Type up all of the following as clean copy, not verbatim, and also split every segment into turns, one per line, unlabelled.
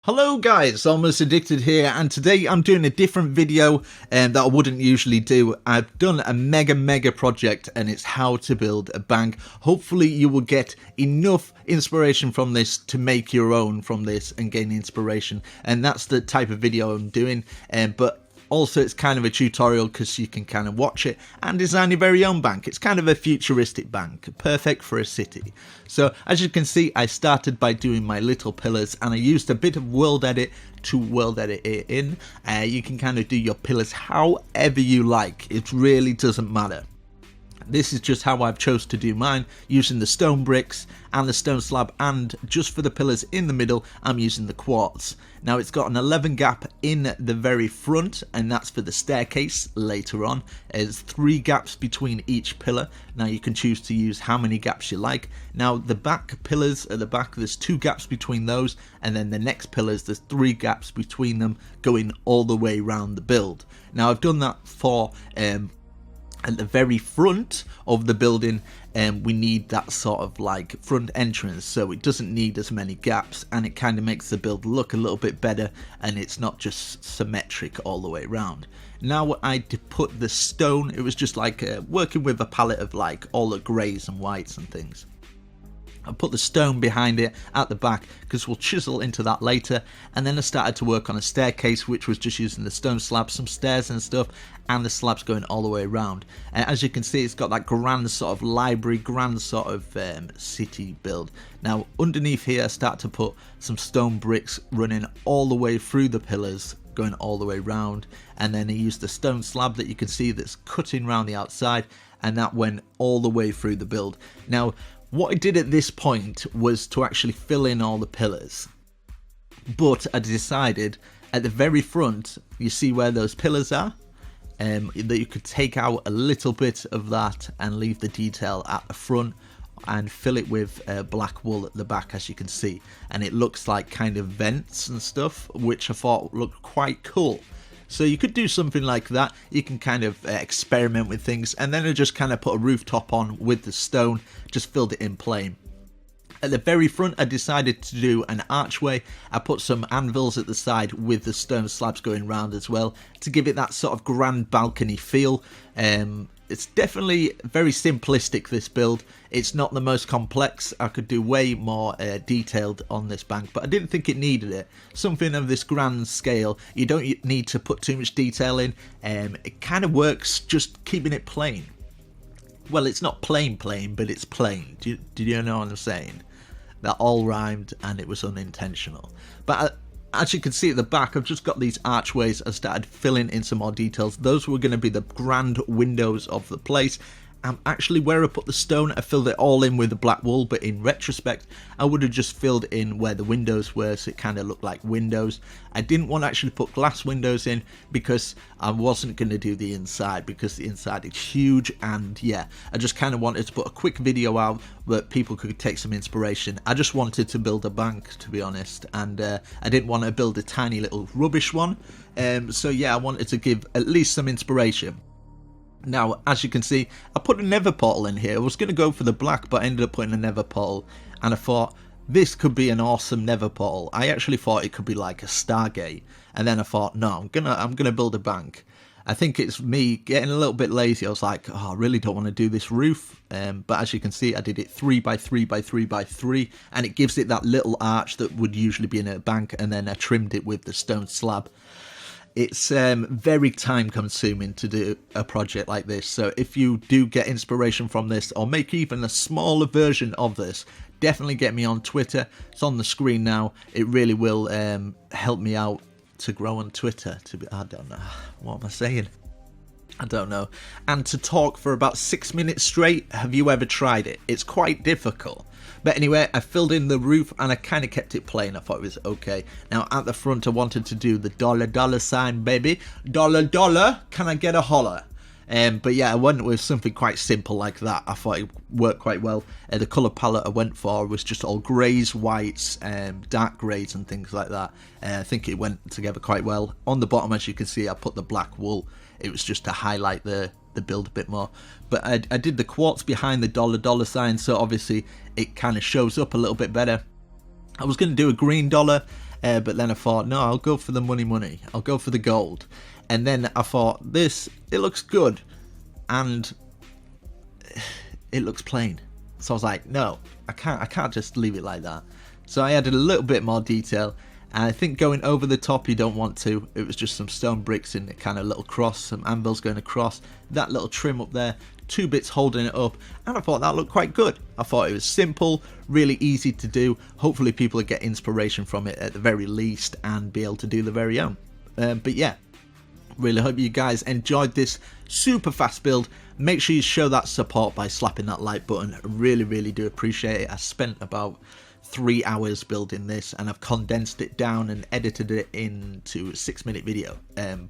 Hello guys, Almost Addicted here, and today I'm doing a different video that I wouldn't usually do. I've done a mega project and it's how to build a bank. Hopefully you will get enough inspiration from this to make your own from this and gain inspiration, and that's the type of video I'm doing. But also it's kind of a tutorial because you can kind of watch it and design your very own bank. It's kind of a futuristic bank, perfect for a city. So as you can see, I started by doing my little pillars and I used a bit of world edit to world edit it in. You can kind of do your pillars however you like, it really doesn't matter. This is just how I've chose to do mine, using the stone bricks and the stone slab, and just for the pillars in the middle I'm using the quartz. Now it's got an 11 gap in the very front, and that's for the staircase later on. There's 3 gaps between each pillar. Now you can choose to use how many gaps you like. Now the back pillars at the back, there's 2 gaps between those, and then the next pillars there's 3 gaps between them going all the way around the build. Now I've done that for at the very front of the building, and we need that sort of like front entrance, so it doesn't need as many gaps and it kind of makes the build look a little bit better, and it's not just symmetric all the way around. Now I put the stone, it was just like working with a palette of like all the greys and whites and things. I put the stone behind it at the back because we'll chisel into that later, and then I started to work on a staircase, which was just using the stone slabs, some stairs and stuff, and the slabs going all the way around. And as you can see, it's got that grand sort of library, grand sort of city build. Now underneath here I start to put some stone bricks running all the way through the pillars, going all the way around, and then I used the stone slab that you can see that's cutting around the outside, and that went all the way through the build. Now what I did at this point was to actually fill in all the pillars, but I decided at the very front, you see where those pillars are, that you could take out a little bit of that and leave the detail at the front and fill it with black wool at the back, as you can see, and it looks like kind of vents and stuff, which I thought looked quite cool. So you could do something like that. You can kind of experiment with things, and then I just kind of put a rooftop on with the stone, just filled it in plain. At the very front I decided to do an archway. I put some anvils at the side with the stone slabs going round as well to give it that sort of grand balcony feel. It's definitely very simplistic, this build. It's not the most complex. I could do way more detailed on this bank, but I didn't think it needed it. Something of this grand scale, you don't need to put too much detail in. It kind of works just keeping it plain. Well, it's not plain, but it's plain. Do you know what I'm saying? That all rhymed and it was unintentional. But as you can see at the back, I've just got these archways. I started filling in some more details. Those were going to be the grand windows of the place. Actually, where I put the stone, I filled it all in with the black wool, but in retrospect I would have just filled in where the windows were, so it kind of looked like windows. I didn't want to actually put glass windows in because I wasn't going to do the inside, because the inside is huge, and yeah, I just kind of wanted to put a quick video out where people could take some inspiration. I just wanted to build a bank, to be honest, and I didn't want to build a tiny little rubbish one. So yeah, I wanted to give at least some inspiration. Now, as you can see, I put a nether portal in here. I was going to go for the black, but I ended up putting a nether portal, and I thought this could be an awesome nether portal. I actually thought it could be like a stargate, and then I thought, no, I'm gonna build a bank. I think it's me getting a little bit lazy. I was like, oh, I really don't want to do this roof, but as you can see, I did it 3 by 3 by 3 by 3, and it gives it that little arch that would usually be in a bank, and then I trimmed it with the stone slab. It's very time consuming to do a project like this, so if you do get inspiration from this or make even a smaller version of this, definitely get me on Twitter. It's on the screen now. It really will help me out to grow on Twitter. I don't know, what am I saying? I don't know. And to talk for about 6 minutes straight, have you ever tried it? It's quite difficult. But anyway, I filled in the roof and I kind of kept it plain. I thought it was okay. Now at the front I wanted to do the dollar sign, baby. Dollar, can I get a holler? But yeah, I went with something quite simple like that. I thought it worked quite well. The colour palette I went for was just all greys, whites, dark greys and things like that. I think it went together quite well. On the bottom, as you can see, I put the black wool. It was just to highlight the build a bit more. But I did the quartz behind the dollar sign, so obviously it kind of shows up a little bit better. I was going to do a green dollar, but then I thought, no, I'll go for the money. I'll go for the gold. And then I thought, it looks good, and it looks plain. So I was like, no, I can't just leave it like that. So I added a little bit more detail, and I think going over the top you don't want to. It was just some stone bricks in a kind of little cross, some anvils going across, that little trim up there, 2 bits holding it up, and I thought that looked quite good. I thought it was simple, really easy to do. Hopefully people will get inspiration from it at the very least and be able to do their very own. But yeah, really hope you guys enjoyed this super fast build. Make sure you show that support by slapping that like button. I really do appreciate it. I spent about 3 hours building this, and I've condensed it down and edited it into a 6-minute video,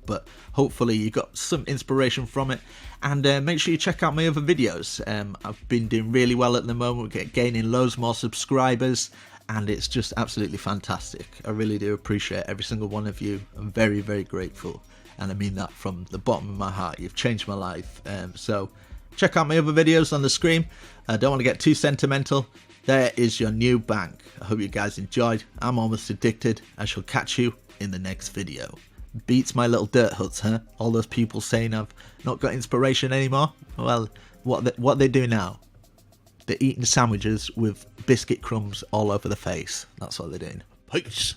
but hopefully you got some inspiration from it. And make sure you check out my other videos. I've been doing really well at the moment. We're gaining loads more subscribers, and it's just absolutely fantastic. I really do appreciate every single one of you. I'm very grateful, and I mean that from the bottom of my heart. You've changed my life. So check out my other videos on the screen. I don't want to get too sentimental. There is your new bank. I hope you guys enjoyed. I'm almost addicted. I shall catch you in the next video. Beats my little dirt huts, huh? All those people saying I've not got inspiration anymore. Well, what they do now? They're eating sandwiches with biscuit crumbs all over the face. That's what they're doing. Peace.